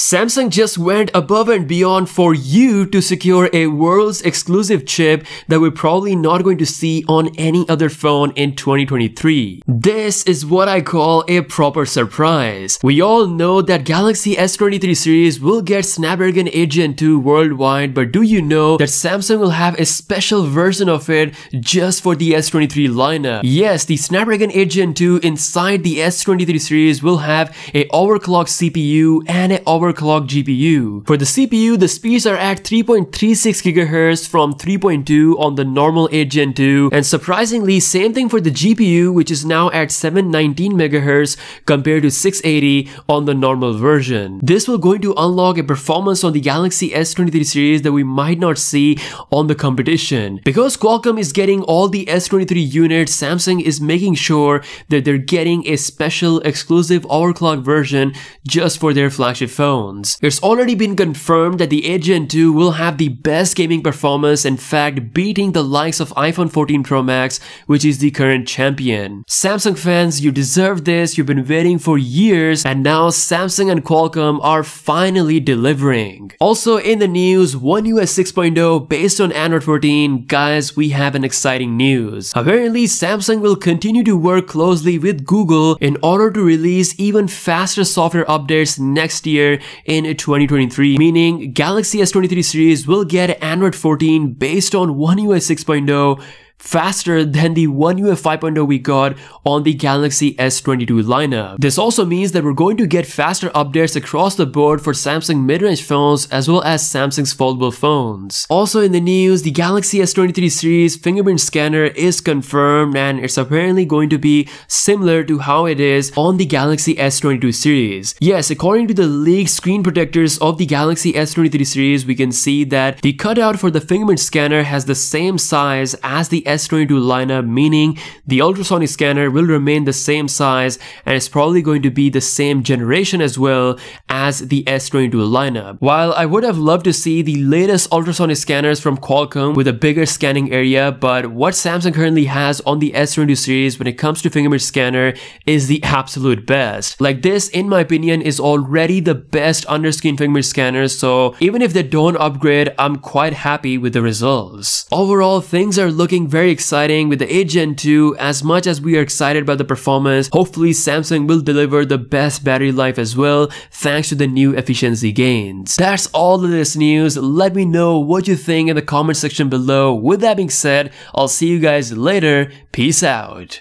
Samsung just went above and beyond for you to secure a world's exclusive chip that we're probably not going to see on any other phone in 2023. This is what I call a proper surprise. We all know that Galaxy S23 series will get Snapdragon 8 Gen 2 worldwide, but do you know that Samsung will have a special version of it just for the S23 lineup? Yes, the Snapdragon 8 Gen 2 inside the S23 series will have a overclocked CPU and a overclocked GPU. For the CPU, the speeds are at 3.36 GHz from 3.2 on the normal 8 Gen 2, and surprisingly same thing for the GPU, which is now at 719 MHz compared to 680 on the normal version. This will going to unlock a performance on the Galaxy S23 series that we might not see on the competition. Because Qualcomm is getting all the S23 units, Samsung is making sure that they're getting a special exclusive overclocked version just for their flagship phones. It's already been confirmed that the 8 Gen 2 will have the best gaming performance, in fact beating the likes of iPhone 14 Pro Max, which is the current champion. Samsung fans, you deserve this. You've been waiting for years, and now Samsung and Qualcomm are finally delivering. Also in the news, One UI 6.0 based on Android 14. Guys, we have an exciting news. Apparently Samsung will continue to work closely with Google in order to release even faster software updates next year in 2023, meaning Galaxy S23 series will get Android 14 based on One UI 6.0 faster than the One UI 5.0 we got on the Galaxy S22 lineup. This also means that we're going to get faster updates across the board for Samsung mid-range phones as well as Samsung's foldable phones. Also in the news, the Galaxy S23 series fingerprint scanner is confirmed, and it's apparently going to be similar to how it is on the Galaxy S22 series. Yes, according to the leaked screen protectors of the Galaxy S23 series, we can see that the cutout for the fingerprint scanner has the same size as the S22 lineup, meaning the ultrasonic scanner will remain the same size and it's probably going to be the same generation as well as the S22 lineup. While I would have loved to see the latest ultrasonic scanners from Qualcomm with a bigger scanning area, but what Samsung currently has on the S22 series when it comes to fingerprint scanner is the absolute best. Like, this, in my opinion, is already the best under-screen fingerprint scanner, so even if they don't upgrade, I'm quite happy with the results. Overall, things are looking very exciting with the 8 Gen 2. As much as we are excited about the performance, hopefully Samsung will deliver the best battery life as well thanks to the new efficiency gains. That's all of this news. Let me know what you think in the comment section below. With that being said, I'll see you guys later. Peace out.